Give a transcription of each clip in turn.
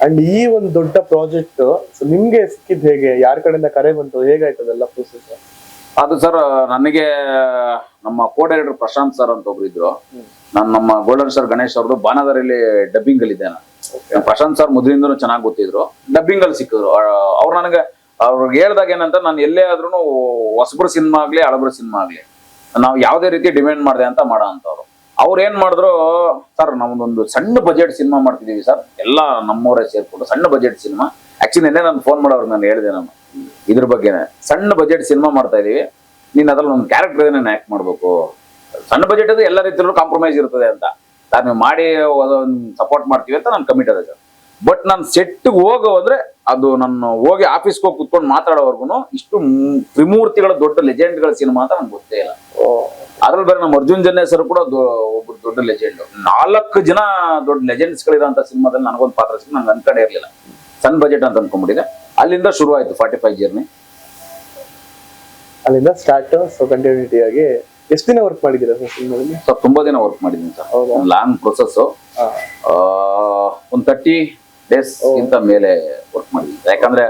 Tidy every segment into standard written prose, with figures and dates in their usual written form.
And ಈ ಒಂದು ದೊಡ್ಡ ಪ್ರಾಜೆಕ್ಟ್ ನಿಮ್ಗೆ ಸಿಕ್ಕಿದ್ ಹೇಗೆ, ಯಾರ ಕಡೆಯಿಂದ ಕರೆ ಬಂತು, ಹೇಗಾಯ್ತು ಅದೆಲ್ಲ ಪ್ರೊಸೆಸ್? ಅದು ಸರ್ ನನಗೆ ನಮ್ಮ ಕೋ ಡೈರೆಕ್ಟರ್ ಪ್ರಶಾಂತ್ ಸರ್ ಅಂತ ಒಬ್ರು ಇದ್ರು. ನಾನು ನಮ್ಮ ಗೋಲ್ಡನ್ ಸರ್ ಗಣೇಶ್ ಅವ್ರದ್ದು ಬಾನದರಲ್ಲಿ ಡಬ್ಬಿಂಗ್ ಅಲ್ಲಿ ಇದ್ದೆ. ನಾನು ಪ್ರಶಾಂತ್ ಸರ್ ಮೊದಲಿಂದನೂ ಚೆನ್ನಾಗಿ ಗೊತ್ತಿದ್ರು, ಡಬ್ಬಿಂಗ್ ಅಲ್ಲಿ ಸಿಕ್ಕಿದ್ರು. ಅವ್ರು ನನಗೆ ಅವ್ರಿಗೆ ಹೇಳ್ದಾಗ ಏನಂತ, ನಾನು ಎಲ್ಲೇ ಆದ್ರೂ ಹೊಸಬ್ರ ಸಿನಿಮಾ ಆಗ್ಲಿ ಹಳಬ್ರ ಸಿನಿಮಾ ಆಗ್ಲಿ ನಾವು ಯಾವ್ದೇ ರೀತಿ ಡಿಮ್ಯಾಂಡ್ ಮಾಡಿದೆ ಅಂತ ಮಾಡೋ ಅಂತವ್ರು. ಅವ್ರು ಏನ್ ಮಾಡಿದ್ರು, ಸರ್ ನಮ್ದೊಂದು ಸಣ್ಣ ಬಜೆಟ್ ಸಿನಿಮಾ ಮಾಡ್ತಿದೀವಿ ಸರ್, ಎಲ್ಲ ನಮ್ಮವರೇ ಸೇರ್ಕೊಂಡು ಸಣ್ಣ ಬಜೆಟ್ ಸಿನಿಮಾ. ಆಕ್ಚುಲಿ ನೆನ್ನೆ ನಾನು ಫೋನ್ ಮಾಡೋರು ನಾನು ಹೇಳಿದೆ, ನಾನು ಇದ್ರ ಬಗ್ಗೆನೆ ಸಣ್ಣ ಬಜೆಟ್ ಸಿನಿಮಾ ಮಾಡ್ತಾ ಇದೀವಿ, ನೀನ್ ಅದ್ರಲ್ಲಿ ಒಂದು ಕ್ಯಾರೆಕ್ಟರ್ ಏನೇನು ಆಕ್ಟ್ ಮಾಡ್ಬೇಕು, ಸಣ್ಣ ಬಜೆಟ್ ಅದು ಎಲ್ಲ ರೀತಿಯಲ್ಲೂ ಕಾಂಪ್ರಮೈಸ್ ಇರ್ತದೆ ಅಂತ ಸರ್, ನೀವು ಮಾಡಿ ಸಪೋರ್ಟ್ ಮಾಡ್ತೀವಿ ಅಂತ ನಾನು ಕಮಿಟ್ ಅದೇ ಸರ್. ಬಟ್ ನಾನು ಸೆಟ್ಗೆ ಹೋಗೋ ಅಂದ್ರೆ ಅದು ನಾನು ಹೋಗಿ ಆಫೀಸ್ಗೆ ಹೋಗಿ ಕುತ್ಕೊಂಡು ಮಾತಾಡೋವರ್ಗು ಇಷ್ಟು ತ್ರಿಮೂರ್ತಿಗಳ ದೊಡ್ಡ ಲೆಜೆಂಡ್ಗಳ ಸಿನಿಮಾ ಅಂತ ನಂಗೆ ಗೊತ್ತೇ ಇಲ್ಲ. ಅದ್ರಲ್ಲಿ ಬೇರೆ ನಮ್ಮ ಅರ್ಜುನ್ ಜನ್ಯ ಸರ್ ಕೂಡ ಒಬ್ರು ದೊಡ್ಡ ಲೆಜೆಂಡ್. 4 ಜನ ದೊಡ್ಡ ಲೆಜೆಂಡ್ಸ್ ಗಳಿರೋಂಥ ಸಿನಿಮಾದಲ್ಲಿ ನನಗೊಂದು ಪಾತ್ರ ಸಿಕ್ಕಿ ನಂಗೆ ಅನ್ಕೊಂಡೇ ಇರ್ಲಿಲ್ಲ. ಸಣ್ಣ ಬಜೆಟ್ ಅಂತ ಅನ್ಕೊಂಡ್ಬಿಟ್ಟಿದೆ. ಅಲ್ಲಿಂದ ಶುರು ಆಯ್ತು 45 ಜರ್ನಿ. ಅಲ್ಲಿಂದ ಸ್ಟಾರ್ಟ್. ಸೊ ಕಂಟಿನ್ಯೂಟಿ ಆಗಿ ಎಷ್ಟು ದಿನ ವರ್ಕ್ ಮಾಡಿದ್ದೀರಾ ಸರ್ ಸಿನಿಮಾದಲ್ಲಿ? ಸರ್ ತುಂಬಾ ದಿನ ವರ್ಕ್ ಮಾಡಿದ್ದೀನಿ ಸರ್. Long process. ಒಂದು 30 ಡೇಸ್ ಗಿಂತ ಮೇಲೆ ವರ್ಕ್ ಮಾಡಿದ್ದೀನಿ. ಯಾಕಂದ್ರೆ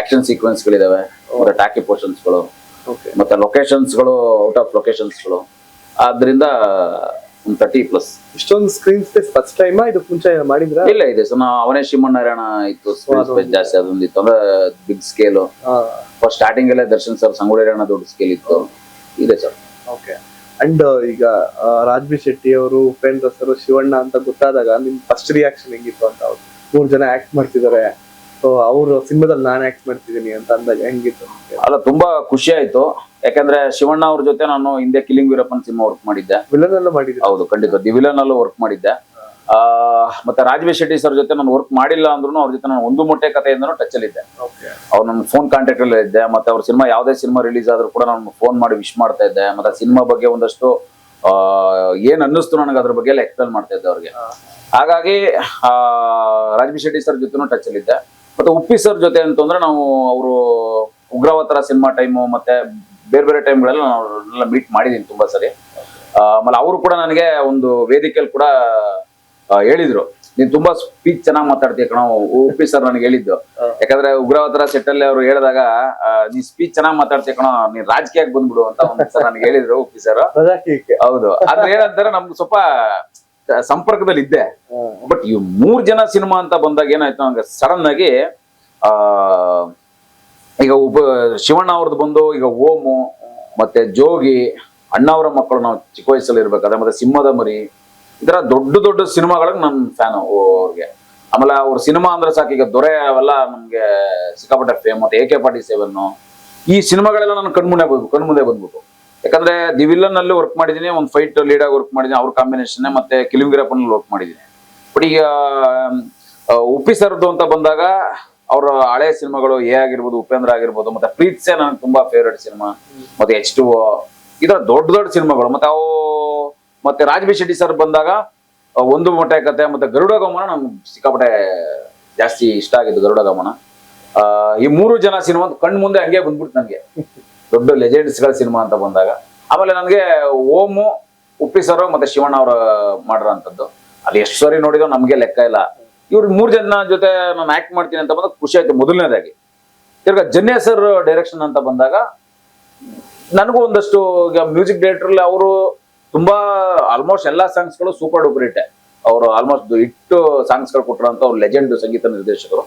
ಆಕ್ಷನ್ ಸೀಕ್ವೆನ್ಸ್ ಗಳಿದಾವೆ, ಮತ್ತೆ ಟಾಕಿ ಪೋರ್ಷನ್ಸ್ಗಳು, ಮತ್ತೆ ಲೊಕೇಶನ್ಸ್ಗಳು, ಔಟ್ ಆಫ್ ಲೊಕೇಶನ್ಸ್ಗಳು. ಆದ್ರಿಂದ ಒಂದು 30+. ಇಷ್ಟೊಂದು ಸ್ಕ್ರೀನ್ ಸ್ಪೇಸ್ ಫಸ್ಟ್ ಟೈಮ್ ಇದು ಮುಂಚೆ ಮಾಡಿದ್ರ? ಇಲ್ಲ, ಇದೆ ಸರ್. ಅವನೇ ಶಿವಣ್ಣನಾರಾಯಣ ಇತ್ತು, ಸ್ಕ್ರೀನ್ ಸ್ಪೇಸ್ ಜಾಸ್ತಿ ಅದೊಂದು ಇತ್ತು, ಅಂದ್ರೆ ಬಿಗ್ ಸ್ಕೇಲ್. ಫಸ್ಟ್ ಸ್ಟಾರ್ಟಿಂಗ್ ಅಲ್ಲೇ ದರ್ಶನ್ ಸರ್, ಸಂಗೊಳ್ಳಿ ದೊಡ್ಡ ಸ್ಕೇಲ್ ಇತ್ತು, ಇದೆ ಸರ್. ಓಕೆ. ಅಂಡ್ ಈಗ ರಾಜ್ಬಿ ಶೆಟ್ಟಿ ಅವರು, ಉಪೇಂದ್ರ ಸರ್, ಶಿವಣ್ಣ ಅಂತ ಗೊತ್ತಾದಾಗ ನಿಮ್ ಫಸ್ಟ್ ರಿಯಾಕ್ಷನ್ ಹೆಂಗಿತ್ತು ಅಂತ? ಅವ್ರು 3 ಜನ ಆಕ್ಟ್ ಮಾಡ್ತಿದ್ದಾರೆ, ಸೊ ಅವ್ರು ಸಿನಿಮಾದಲ್ಲಿ ನಾನು ಆಕ್ಟ್ ಮಾಡ್ತಿದ್ದೀನಿ ಅಂತ ಅಂದಾಗ ಹೆಂಗಿತ್ತು? ಅಲ್ಲ, ತುಂಬಾ ಖುಷಿ ಆಯ್ತು. ಯಾಕಂದ್ರೆ ಶಿವಣ್ಣ ಅವ್ರ ಜೊತೆ ನಾನು ಹಿಂದೆ ಕಿಲಿಂಗ್ ವೀರಪ್ಪನ್ ಸಿನಿಮಾ ವರ್ಕ್ ಮಾಡಿದ್ದೆ. ವಿಲನ್ ಎಲ್ಲ ಮಾಡಿದ್ದೆ? ಹೌದು, ಖಂಡಿತ. ದಿ ವಿಲನ್ ಅಲ್ಲೂ ವರ್ಕ್ ಮಾಡಿದ್ದೆ. ಮತ್ತೆ ರಾಜ್ಬಿ ಶೆಟ್ಟಿ ಸರ್ ಜೊತೆ ನಾನು ವರ್ಕ್ ಮಾಡಿಲ್ಲ ಅಂದ್ರೂ ಅವ್ರ ಜೊತೆ ನಾನು ಒಂದು ಮೊಟ್ಟೆ ಕಥೆಯಿಂದನೂ ಟಚ್ ಅಲ್ಲಿ ಇದ್ದೆ. ಅವ್ರು ನನ್ನ ಫೋನ್ ಕಾಂಟ್ಯಾಕ್ಟ್ ಅಲ್ಲಿ ಇದ್ದೆ. ಮತ್ತೆ ಅವ್ರ ಸಿನಿಮಾ ಯಾವ್ದೇ ಸಿನಿಮಾ ರಿಲೀಸ್ ಆದ್ರೂ ಕೂಡ ನಾನು ಫೋನ್ ಮಾಡಿ ವಿಶ್ ಮಾಡ್ತಾ ಇದ್ದೆ. ಮತ್ತೆ ಸಿನಿಮಾ ಬಗ್ಗೆ ಒಂದಷ್ಟು ಏನ್ ಅನ್ನಿಸ್ತು ನನಗೆ ಅದ್ರ ಬಗ್ಗೆ ಎಲ್ಲ ಎಕ್ಸ್ಪ್ಲೇನ್ ಮಾಡ್ತಾ ಇದ್ದೆ ಅವ್ರಿಗೆ. ಹಾಗಾಗಿ ರಾಜ್ಬಿ ಶೆಟ್ಟಿ ಸರ್ ಜೊತೆನೂ ಟಚ್ ಅಲ್ಲಿ ಇದ್ದೆ. ಮತ್ತೆ ಉಪ್ಪಿ ಸರ್ ಜೊತೆ ಅಂತಂದ್ರೆ ನಾವು ಅವರು ಉಗ್ರವತರ ಸಿನಿಮಾ ಟೈಮು ಮತ್ತೆ ಬೇರೆ ಬೇರೆ ಟೈಮ್ಗಳೆಲ್ಲ ನಾವು ಮೀಟ್ ಮಾಡಿದೀನಿ ತುಂಬಾ ಸರಿ. ಆಮೇಲೆ ಅವರು ಕೂಡ ನನಗೆ ಒಂದು ವೇದಿಕೆಯಲ್ಲಿ ಕೂಡ ಹೇಳಿದ್ರು, ನೀನ್ ತುಂಬಾ ಸ್ಪೀಚ್ ಚೆನ್ನಾಗಿ ಮಾತಾಡ್ತೀಯ ಕಣ. ಉಪ್ಪಿ ಸರ್ ನನಗೆ ಹೇಳಿದ್ದು, ಯಾಕಂದ್ರೆ ಉಗ್ರವತರ ಸೆಟ್ ಅಲ್ಲಿ ಅವ್ರು ಹೇಳಿದಾಗ, ನೀ ಸ್ಪೀಚ್ ಚೆನ್ನಾಗಿ ಮಾತಾಡ್ತೀಯ ಕಣ, ನೀನ್ ರಾಜಕೀಯಕ್ಕೆ ಬಂದ್ಬಿಡು ಅಂತ ಒಂದ್ ಸರ್ ನನಗೆ ಹೇಳಿದ್ರು ಉಪ್ಪಿ ಸರ್. ಹೌದು, ಆದ್ರೆ ಏನಂತಾರೆ ನಮ್ಗೆ ಸ್ವಲ್ಪ ಸಂಪರ್ಕದಲ್ಲಿ ಇದ್ದೆ. ಬಟ್ ಈ 3 ಜನ ಸಿನಿಮಾ ಅಂತ ಬಂದಾಗ ಏನಾಯ್ತು ನಂಗೆ ಸಡನ್ ಆಗಿ, ಈಗ ಶಿವಣ್ಣ ಅವ್ರದ್ದು ಬಂದು, ಈಗ ಓಮು ಮತ್ತೆ ಜೋಗಿ, ಅಣ್ಣವರ ಮಕ್ಕಳು ನಾವು ಚಿಕ್ಕ ವಯಸ್ಸಲ್ಲಿ ಇರ್ಬೇಕಾದ್ರೆ, ಮತ್ತೆ ಸಿಂಹದ ಮರಿ, ಈ ತರ ದೊಡ್ಡ ದೊಡ್ಡ ಸಿನಿಮಾಗಳಿಗೆ ನನ್ ಫ್ಯಾನ್ ಅವ್ರಿಗೆ. ಆಮೇಲೆ ಅವ್ರ ಸಿನಿಮಾ ಅಂದ್ರೆ ಸಾಕು, ಈಗ ದೊರೆ ಅವೆಲ್ಲ ನಮ್ಗೆ ಸಿಕ್ಕಾಪಟ್ಟೆ ಫೇಮ್. ಮತ್ತೆ AK-47 ಈ ಸಿನಿಮಾಗಳೆಲ್ಲ ನನ್ನ ಕಣ್ಮುಂದೆ ಬಂದ್ಬಿಟ್ಟು. ಯಾಕಂದ್ರೆ ದಿ ವಿಲನ್ ಅಲ್ಲಿ ವರ್ಕ್ ಮಾಡಿದೀನಿ, ಒಂದು ಫೈಟ್ ಲೀಡ್ ಆಗಿ ವರ್ಕ್ ಮಾಡಿದೀನಿ, ಅವ್ರ ಕಾಂಬಿನೇಷನ್. ಮತ್ತೆ ಕಿಲಿಂಗ್ ವೀರಪ್ಪನ್ ವರ್ಕ್ ಮಾಡಿದೀನಿ. ಬಟ್ ಈಗ ಉಪ್ಪಿ ಸರ್ದು ಅಂತ ಬಂದಾಗ ಅವ್ರ ಹಳೆ ಸಿನಿಮಾಗಳು ಆಗಿರ್ಬೋದು, ಉಪೇಂದ್ರ ಆಗಿರ್ಬೋದು, ಮತ್ತೆ ಪ್ರೀತ್ಸೆ ನನಗೆ ತುಂಬಾ ಫೇವ್ರೇಟ್ ಸಿನಿಮಾ, ಮತ್ತೆ H2O, ಇದರ ದೊಡ್ಡ ದೊಡ್ಡ ಸಿನಿಮಾಗಳು. ಮತ್ತೆ ರಾಜ್ಬಿ ಶೆಟ್ಟಿ ಸರ್ ಬಂದಾಗ ಒಂದು ಮೊಟ್ಟೆ ಕತೆ, ಮತ್ತೆ ಗರುಡ ಗಮನ ನಮ್ಗೆ ಸಿಕ್ಕಾಪಟ್ಟೆ ಜಾಸ್ತಿ ಇಷ್ಟ ಆಗಿದ್ದು. ಗರುಡ ಗಮನ, ಈ 3 ಜನ ಸಿನಿಮಾ ಕಣ್ ಮುಂದೆ ಹಂಗೆ ಬಂದ್ಬಿಟ್ಟು ನನಗೆ ದೊಡ್ಡ ಲೆಜೆಂಡ್ಸ್ ಗಳ ಸಿನಿಮಾ ಅಂತ ಬಂದಾಗ. ಆಮೇಲೆ ನನಗೆ ಓಮು, ಉಪ್ಪಿ ಸರ್ ಮತ್ತೆ ಶಿವಣ್ಣ ಅವ್ರ ಮಾಡಿರೋಂಥದ್ದು ಅದು ಎಷ್ಟು ಸರಿ ನೋಡಿದ್ರು ನಮ್ಗೆ ಲೆಕ್ಕ ಇಲ್ಲ. ಇವ್ರು 3 ಜನ ಜೊತೆ ನಾನು ಆಕ್ಟ್ ಮಾಡ್ತೀನಿ ಅಂತ ಬಂದಾಗ ಖುಷಿ ಆಯ್ತು ಮೊದಲನೇದಾಗಿ. ತಿರ್ಗಾ ಜನ್ಯ ಸರ್ ಡೈರೆಕ್ಷನ್ ಅಂತ ಬಂದಾಗ ನನಗೂ ಒಂದಷ್ಟು, ಈಗ ಮ್ಯೂಸಿಕ್ ಡೈರೆಕ್ಟರ್ ಅವರು ತುಂಬಾ ಆಲ್ಮೋಸ್ಟ್ ಎಲ್ಲಾ ಸಾಂಗ್ಸ್ ಗಳು ಸೂಪರ್ ಡೂಪರ್ ಹಿಟ್. ಅವರು ಆಲ್ಮೋಸ್ಟ್ ಹಿಟ್ ಸಾಂಗ್ಸ್ ಗಳು ಕೊಟ್ಟರಂತ ಅವ್ರು ಲೆಜೆಂಡ್ ಸಂಗೀತ ನಿರ್ದೇಶಕರು.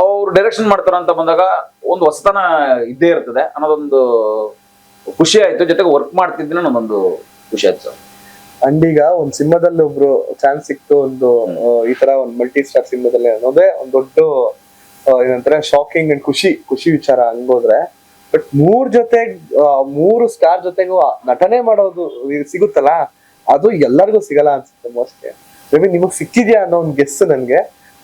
ಅವ್ರು ಡೈರೆಕ್ಷನ್ ಮಾಡ್ತಾರ ಅಂತ ಬಂದಾಗ ಒಂದು ಹೊಸತನ ಇದ್ದೇ ಇರ್ತದೆ ಅನ್ನೋದೊಂದು ಖುಷಿ ಆಯ್ತು. ಜೊತೆಗೆ ವರ್ಕ್ ಮಾಡ್ತಿದ್ದೀನಿ ಅನ್ನೋದೊಂದು ಖುಷಿ ಆಯ್ತು ಸರ್. ಅಂಡ್ ಈಗ ಒಂದ್ ಸಿನಿಮಾದಲ್ಲಿ ಒಬ್ರು ಚಾನ್ಸ್ ಸಿಕ್ತು, ಒಂದು ಈ ತರ ಒಂದು ಮಲ್ಟಿ ಸ್ಟಾರ್ ಸಿನಿಮಾದಲ್ಲಿ ಅನ್ನೋದೇ ಒಂದ್ ದೊಡ್ಡ ಏನಂತಾರೆ ಶಾಕಿಂಗ್ ಅಂಡ್ ಖುಷಿ ವಿಚಾರ ಅನ್ಬೋದ್ರೆ. ಬಟ್ 3 ಸ್ಟಾರ್ ಜೊತೆಗೂ ನಟನೆ ಮಾಡೋದು ಸಿಗುತ್ತಲ್ಲ, ಅದು ಎಲ್ಲರಿಗೂ ಸಿಗಲ್ಲ ಅನ್ಸುತ್ತೆ ಮೋಸ್ಟ್ಲಿ. ಮೇಬಿ ನಿಮಗ್ ಸಿಕ್ಕಿದ್ಯಾ ಅನ್ನೋ ಒಂದು ಗೆಸ್ ನನ್ಗೆ.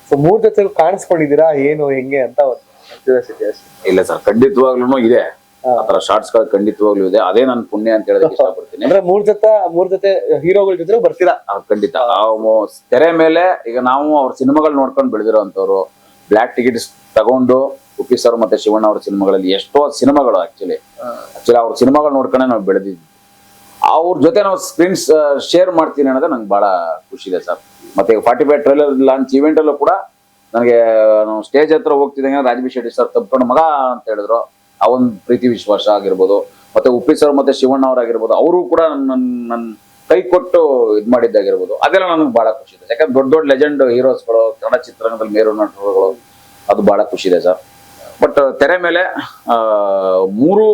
ಸೊ 3 ಜೊತೆಗೂ ಕಾಣಿಸ್ಕೊಂಡಿದೀರಾ ಏನು ಹೆಂಗೆ ಅಂತ ಒಂದು ಕ್ಯೂರಿಯಾಸಿಟಿ ಅಷ್ಟೇ. ಇಲ್ಲ ಸರ್, ಖಂಡಿತವಾಗ್ಲೂ ಇದೆ ಆತರ ಶಾರ್ಟ್ಸ್ ಗಳು, ಖಂಡಿತವಾಗ್ಲೂ ಇದೆ. ಅದೇ ನಾನು ಪುಣ್ಯ ಅಂತ ಹೇಳೋದಕ್ಕೆ ಇಷ್ಟಪಡ್ತೀನಿ. ಅಂದ್ರೆ 3 ಜೊತೆ ಹೀರೋಗಳ ಜೊತೆ ಬರ್ತೀರಾ? ಖಂಡಿತ. ತೆರೆ ಮೇಲೆ ಈಗ ನಾವು ಅವ್ರ ಸಿನಿಮಾಗಳು ನೋಡ್ಕೊಂಡು ಬೆಳೆದಿರೋ ಅಂತವ್ರು. ಬ್ಲಾಕ್ ಟಿಕೆಟ್ಸ್ ತಗೊಂಡು ಉಪ್ಪಿ ಸರ್ ಮತ್ತೆ ಶಿವಣ್ಣ ಅವ್ರ ಸಿನಿಮಾಗಳಲ್ಲಿ ಎಷ್ಟೋ ಸಿನಿಮಾಗಳು ಆಕ್ಚುಲಿ ಅವ್ರ ಸಿನಿಮಾಗಳು ನೋಡ್ಕೊಂಡೆ ನಾವು ಬೆಳೆದಿದ್ವಿ. ಅವ್ರ ಜೊತೆ ನಾವು ಸ್ಕ್ರೀನ್ಸ್ ಶೇರ್ ಮಾಡ್ತೀನಿ ಅನ್ನೋದೇ ನಂಗೆ ಬಹಳ ಖುಷಿ ಇದೆ ಸರ್. ಮತ್ತೆ 45 ಟ್ರೈಲರ್ ಲಾಂಚ್ ಇವೆಂಟ್ ಅಲ್ಲೂ ಕೂಡ ನನಗೆ ನಾವು ಸ್ಟೇಜ್ ಹತ್ರ ಹೋಗ್ತಿದ್ದಂಗೆ ರಾಜಬಿ ಶೆಟ್ಟಿ ಸರ್ ತಪ್ಕೊಂಡು ಮಗ ಅಂತ ಹೇಳಿದ್ರು. ಆ ಒಂದು ಪ್ರೀತಿ ವಿಶ್ವಾಸ ಆಗಿರ್ಬೋದು, ಮತ್ತೆ ಉಪ್ಪಿ ಸರ್ ಮತ್ತೆ ಶಿವಣ್ಣ ಅವರಾಗಿರ್ಬೋದು, ಅವರು ಕೂಡ ನನ್ನ ಕೈ ಕೊಟ್ಟು ಇದ್ ಮಾಡಿದ್ದಾಗಿರ್ಬೋದು, ಅದೆಲ್ಲ ನನಗೆ ಬಹಳ ಖುಷಿ ಇದೆ. ಯಾಕಂದ್ರೆ ದೊಡ್ಡ ದೊಡ್ಡ ಲೆಜೆಂಡ್ ಹೀರೋಸ್ಗಳು ಕನ್ನಡ ಚಿತ್ರರಂಗದಲ್ಲಿ ಮೇರು ನಟರುಗಳು, ಅದು ಬಹಳ ಖುಷಿ ಇದೆ ಸರ್. ಬಟ್ ತೆರೆ ಮೇಲೆ 3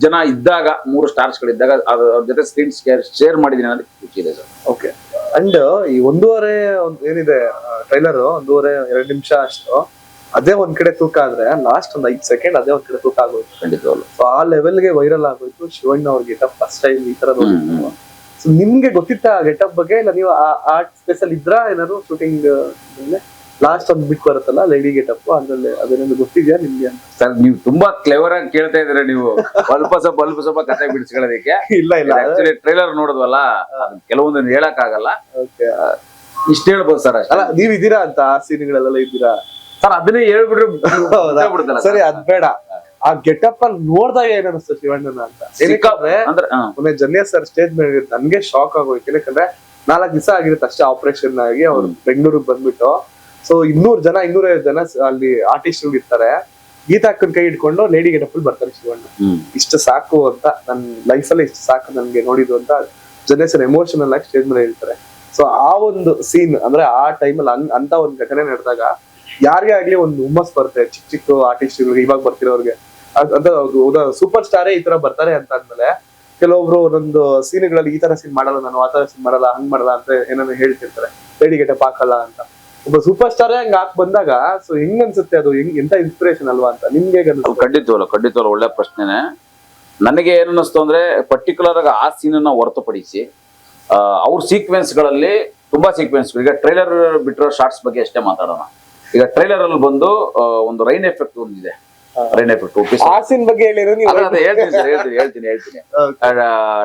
ಜನ ಇದ್ದಾಗ, 3 ಸ್ಟಾರ್ಸ್ಗಳಿದ್ದಾಗ ಅವ್ರ ಜೊತೆ ಸ್ಕ್ರೀನ್ ಶೇರ್ ಮಾಡಿದೀನಿ ಅನ್ನೋದಕ್ಕೆ ಖುಷಿ ಇದೆ ಸರ್. ಓಕೆ. ಅಂಡ್ ಈ 1.5 ಏನಿದೆ ಟ್ರೈಲರ್, 1.5-2 ನಿಮಿಷ ಅಷ್ಟು, ಅದೇ ಒಂದ್ ಕಡೆ ತೂಕ ಆದ್ರೆ ಲಾಸ್ಟ್ ಒಂದ್ 5 ಸೆಕೆಂಡ್ ಅದೇ ಒಂದ್ ಕಡೆ ತೂಕ ಆಗೋಯ್ತು ಖಂಡಿತವಾಗ್ಲು. ಸೊ ಆ ಲೆವೆಲ್ಗೆ ವೈರಲ್ ಆಗೋಯ್ತು ಶಿವಣ್ಣ ಅವ್ರ ಗೆಟಪ್ ಫಸ್ಟ್ ಟೈಮ್ ಈ ತರ ನೋಡಿದ್ದು. ಸೊ ನಿಮ್ಗೆ ಗೊತ್ತಿತ್ತ ಆ ಗೆಟಪ್ ಬಗ್ಗೆ, ಇಲ್ಲ ನೀವು ಆ ಸ್ಪೇಸ್ ಅಲ್ಲಿ ಇದ್ರಾ ಏನಾದ್ರು ಶೂಟಿಂಗ್ ಲಾಸ್ಟ್ ಒಂದ್ ಬಿಟ್ ಬರುತ್ತಲ್ಲ ಲೇಡಿ ಗೆಟಪ್, ಅದ್ರಲ್ಲಿ ಅದೇನಾದ್ರು ಗೊತ್ತಿದ್ಯಾ ನಿಮ್ಗೆ ಅಂತ? ಸರ್ ನೀವು ತುಂಬಾ ಕ್ಲೆವರ್ ಆಗಿ ಕೇಳ್ತಾ ಇದ್ರೆ ನೀವು ಸ್ವಲ್ಪ ಸ್ವಲ್ಪ ಕತೆ ಬಿಡಿಸ್ಕೊಳ್ಳೋದಕ್ಕೆ. ಇಲ್ಲ ಆಕ್ಚುಲಿ ಟ್ರೈಲರ್ ನೋಡಿದ್ವಲ್ಲ, ಕೆಲವೊಂದನ್ನು ಹೇಳಕ್ ಆಗಲ್ಲ, ಓಕೆ. ಇಷ್ಟ ಹೇಳ್ಬೋದು ಸರ್ ಅಷ್ಟೇ. ಅಲ್ಲ ನೀವ್ ಇದ್ದೀರಾ ಅಂತ ಆ ಸೀನ್ಗಳೆಲ್ಲ ಇದ್ದೀರಾ ಸರ್? ಅದನ್ನೇ ಹೇಳ್ಬಿಟ್ರೆ ಹೌದಾ? ಸರಿ, ಅದ್ ಬೇಡ. ಆ ಗೆಟಪ್ ಅಲ್ಲಿ ನೋಡ್ದಾಗ ಏನ್ ಅನಿಸ್ತು ಶಿವಣ್ಣನ ಅಂತ? ಅಂದ್ರೆ ಮೊನ್ನೆ ಜನ್ಯ ಸರ್ ಸ್ಟೇಜ್ ಮೇಲೆ ನನ್ಗೆ ಶಾಕ್ ಆಗೋಯ್ತು. ಯಾಕಂದ್ರೆ 4 ದಿವಸ ಆಗಿರುತ್ತೆ ಅಷ್ಟೇ ಆಪರೇಷನ್ ಆಗಿ ಅವ್ರು ಬೆಂಗಳೂರಿಗೆ ಬಂದ್ಬಿಟ್ಟು. ಸೊ 250 ಜನ ಅಲ್ಲಿ ಆರ್ಟಿಸ್ಟ್ ಇರ್ತಾರೆ. ಗೀತಾಕ್ಕನ್ ಕೈ ಇಟ್ಕೊಂಡು ಲೇಡಿ ಗೆಟಪ್ ಬರ್ತಾರೆ ಶಿವಣ್ಣ. ಇಷ್ಟು ಸಾಕು ಅಂತ, ನನ್ ಲೈಫ್ ಅಲ್ಲಿ ಇಷ್ಟು ಸಾಕು ನನ್ಗೆ ನೋಡಿದ್ದು ಅಂತ ಜನ ಸರ್ ಎಮೋಷನಲ್ ಆಗಿ ಸ್ಟೇಜ್ ಮೇಲೆ ಹೇಳ್ತಾರೆ. ಸೊ ಆ ಒಂದು ಸೀನ್ ಅಂದ್ರೆ ಆ ಟೈಮಲ್ಲಿ ಅಂತ ಒಂದು ಘಟನೆ ನಡೆದಾಗ ಯಾರಿಗೇ ಆಗ್ಲಿ ಒಂದು ಹುಮ್ಮಸ್ ಬರುತ್ತೆ. ಚಿಕ್ಕ ಆರ್ಟಿಸ್ಟ್ಗಳಿಗೆ, ಇವಾಗ ಬರ್ತಿರೋರ್ಗೆ ಅಂತ ಸೂಪರ್ ಸ್ಟಾರೇ ಈ ತರ ಬರ್ತಾರೆ ಅಂತ ಅಂದ್ಮೇಲೆ ಕೆಲವೊಬ್ರು ಒಂದೊಂದು ಸೀನ್ಗಳಲ್ಲಿ ಈ ತರ ಸೀನ್ ಮಾಡಲ್ಲ, ನಾನು ಆ ತರ ಸೀನ್ ಮಾಡಲ್ಲ, ಹಂಗ್ ಮಾಡಲ್ಲ ಅಂತ ಏನಾದ್ರು ಹೇಳ್ತಿರ್ತಾರೆ, ಲೇಡಿ ಗೆಟಪ್ ಹಾಕಲ್ಲ ಅಂತ. ಒಬ್ಬ ಸೂಪರ್ ಸ್ಟಾರೇ ಹಂಗ ಹಾಕ್ ಬಂದಾಗ ಸೊ ಹೆಂಗ್ ಅನ್ಸುತ್ತೆ ಅದು? ಎಂತ ಇನ್ಸ್ಪಿರೇಷನ್ ಅಲ್ವಾ ಅಂತ ನಿಮ್ಗೆ ಅನ್ಸುತ್ತೆ? ಖಂಡಿತವಲ್ಲ ಒಳ್ಳೆ ಪ್ರಶ್ನೆನೆ. ನನಗೆ ಏನ್ ಅನ್ನಿಸ್ತು ಅಂದ್ರೆ, ಪರ್ಟಿಕ್ಯುಲರ್ ಆಗಿ ಆ ಸೀನ್ ಅನ್ನ ಹೊರತುಪಡಿಸಿ ಅವ್ರ ಸೀಕ್ವೆನ್ಸ್ ಗಳಲ್ಲಿ ತುಂಬಾ ಸೀಕ್ವೆನ್ಸ್, ಈಗ ಟ್ರೈಲರ್ ಬಿಟ್ಟಿರೋ ಶಾರ್ಟ್ಸ್ ಬಗ್ಗೆ ಅಷ್ಟೇ ಮಾತಾಡೋಣ. ಈಗ ಟ್ರೈಲರ್ ಅಲ್ಲಿ ಬಂದು ಒಂದು ರೈನ್ ಎಫೆಕ್ಟ್ ಒಂದಿದೆ. ರೈನ್ ಎಫೆಕ್ಟ್ ಆ ಸೀನ್ ಬಗ್ಗೆ ಹೇಳಿರೋ ನೀವು? ಹೇಳ್ತೀನಿ.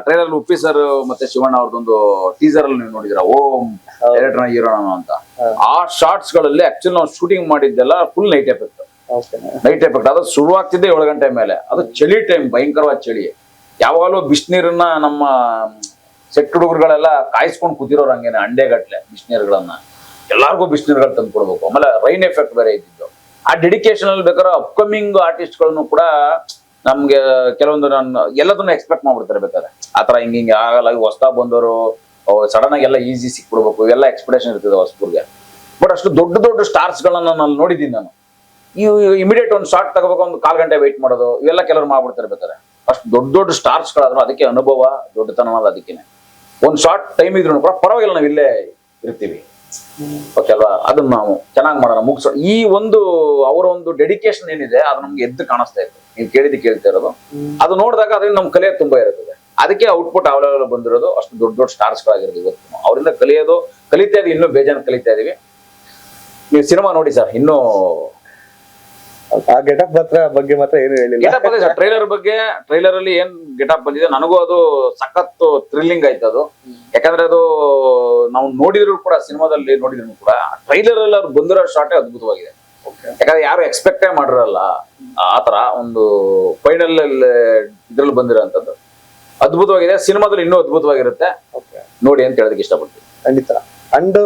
ಟ್ರೈಲರ್ ಉಪ್ಪಿ ಸರ್ ಮತ್ತೆ ಶಿವಣ್ಣ ಅವ್ರದ್ದೊಂದು ಟೀಸರ್ ಅಲ್ಲಿ ನೀವು ನೋಡಿದಿರ, ಓಂ ಡೈರೆಕ್ಟರ್ ಹೀರೋಣ ಅಂತ. ಆ ಶಾರ್ಟ್ಸ್ ಗಳಲ್ಲಿ ಆಕ್ಚುಲಿ ನಾವು ಶೂಟಿಂಗ್ ಮಾಡಿದ್ದೆಲ್ಲ ಫುಲ್ ನೈಟ್ ಎಫೆಕ್ಟ್. ಅದು ಶುರುವಾಗ್ತಿದ್ದೆ 7 ಗಂಟೆ ಮೇಲೆ. ಅದು ಚಳಿ ಟೈಮ್, ಭಯಂಕರವಾದ ಚಳಿ. ಯಾವಾಗಲೂ ಬಿಸಿನೀರನ್ನ ನಮ್ಮ ಸೆಟ್ ಹುಡುಗರುಗಳೆಲ್ಲ ಕಾಯಿಸ್ಕೊಂಡು ಕೂತಿರೋರು ಹಂಗೇನೆ, ಅಂಡೆಗಟ್ಲೆ ಬಿಸಿನೀರುಗಳನ್ನ ಎಲ್ಲಾರ್ಗು ಬಿಸಿನೀರುಗಳು ತಂದು ಕೊಡ್ಬೇಕು. ಆಮೇಲೆ ರೈನ್ ಎಫೆಕ್ಟ್ ಬೇರೆ ಇದ್ದಿದ್ದು. ಆ ಡೆಡಿಕೇಶನ್ ಅಲ್ಲಿ ಬೇಕಾದ್ರೆ ಅಪ್ಕಮಿಂಗ್ ಆರ್ಟಿಸ್ಟ್ ಗಳನ್ನು ಕೂಡ ನಮ್ಗೆ ಕೆಲವೊಂದು ನಾನು ಎಲ್ಲದನ್ನು ಎಕ್ಸ್ಪೆಕ್ಟ್ ಮಾಡ್ಬಿಡ್ತಾರೆ. ಬೇಕಾದ್ರೆ ಆತರ ಹಿಂಗೆ ಆಗಲ್ಲ, ಹೊಸದಾಗಿ ಬಂದವರು ಸಡನ್ ಆಗಿ ಎಲ್ಲ ಈಸಿ ಸಿಕ್ಬಿಡ್ಬೇಕು, ಇವೆಲ್ಲ ಎಕ್ಸ್ಪೆಕ್ಟೇಷನ್ ಇರ್ತದೆ ಹೊಸಬರ್ಗೆ. ಬಟ್ ಅಷ್ಟು ದೊಡ್ಡ ದೊಡ್ಡ ಸ್ಟಾರ್ಸ್ ಗಳನ್ನ ನಾನು ನೋಡಿದ್ದೀನಿ. ನಾನು ಇಮಿಡಿಯೇಟ್ ಒಂದು ಶಾರ್ಟ್ ತಗೋಬೇಕು, ಒಂದು 1/4 ಗಂಟೆ ವೆಯ್ಟ್ ಮಾಡೋದು, ಇವೆಲ್ಲ ಕೆಲವರು ಮಾಡ್ಬಿಡ್ತಾರೆ. ಬೇಕಾದ್ರೆ ಅಷ್ಟು ದೊಡ್ಡ ದೊಡ್ಡ ಸ್ಟಾರ್ಸ್ ಗಳಾದ್ರು ಅದಕ್ಕೆ ಅನುಭವ, ದೊಡ್ಡತನ ಅನ್ನೋದು ಅದಕ್ಕೇನೆ. ಒಂದು ಶಾರ್ಟ್ ಟೈಮ್ ಇದ್ರು ಕೂಡ ಪರವಾಗಿಲ್ಲ, ನಾವು ಇಲ್ಲೇ ಇರ್ತೀವಿ, ಓಕೆ ಅಲ್ವಾ, ಅದನ್ನ ನಾವು ಚೆನ್ನಾಗಿ ಮಾಡೋಣ, ಮುಗಿಸೋ. ಈ ಒಂದು ಅವರ ಒಂದು ಡೆಡಿಕೇಶನ್ ಏನಿದೆ ಅದು ನಮ್ಗೆ ಎದ್ದು ಕಾಣಿಸ್ತಾ ಇತ್ತು. ನೀವು ಕೇಳ್ತಾ ಇರೋದು ಅದು ನೋಡಿದಾಗ ಅದರಿಂದ ನಮ್ ಕಲಿಯೋದು ತುಂಬಾ ಇರ್ತದೆ. ಅದಕ್ಕೆ ಔಟ್ಪುಟ್ ಅವಲೆಲ್ಲ ಬಂದಿರೋದು ಅಷ್ಟು ದೊಡ್ಡ ದೊಡ್ಡ ಸ್ಟಾರ್ಸ್ ಗಳಾಗಿರೋದು. ಇವತ್ತು ಅವರಿಂದ ಕಲಿತಾ ಇದೀವಿ, ಇನ್ನೂ ಬೇಜಾನ್ ಕಲಿತಾ ಇದೀವಿ. ನೀವು ಸಿನಿಮಾ ನೋಡಿ ಸರ್, ಇನ್ನೂ ಆ ಗೆಟಪ್ ಬಗ್ಗೆ ಮಾತ್ರ ಏನು ಹೇಳಿಲ್ಲ. ಟ್ರೈಲರ್ ಅಲ್ಲಿ ಏನ್ ಗೆಟಪ್ ಬಂದಿದೆ, ನನಗೂ ಅದು ಸಖತ್ ಥ್ರಿಲ್ಲಿಂಗ್ ಆಯ್ತು ಅದು. ಯಾಕಂದ್ರೆ ಅದು ನಾವು ನೋಡಿದ್ರು ಕೂಡ, ಸಿನಿಮಾದಲ್ಲಿ ನೋಡಿದ್ರು ಕೂಡ, ಟ್ರೈಲರ್ ಅಲ್ಲಿ ಅವ್ರು ಬಂದಿರೋ ಶಾರ್ಟೇ ಅದ್ಭುತವಾಗಿದೆ. ಯಾಕಂದ್ರೆ ಯಾರು ಎಕ್ಸ್ಪೆಕ್ಟೇ ಮಾಡಿರಲ್ಲ ಆತರ ಒಂದು ಫೈನಲ್ ಇದ್ರಲ್ಲಿ ಬಂದಿರೋಂಥದ್ದು ಅದ್ಭುತವಾಗಿದೆ. ಸಿನಿಮಾದಲ್ಲಿ ಇನ್ನೂ ಅದ್ಭುತವಾಗಿರುತ್ತೆ, ನೋಡಿ ಅಂತ ಹೇಳೋದಕ್ಕೆ ಇಷ್ಟಪಡ್ತೀನಿ. ಖಂಡಿತ. ಅಂಡ್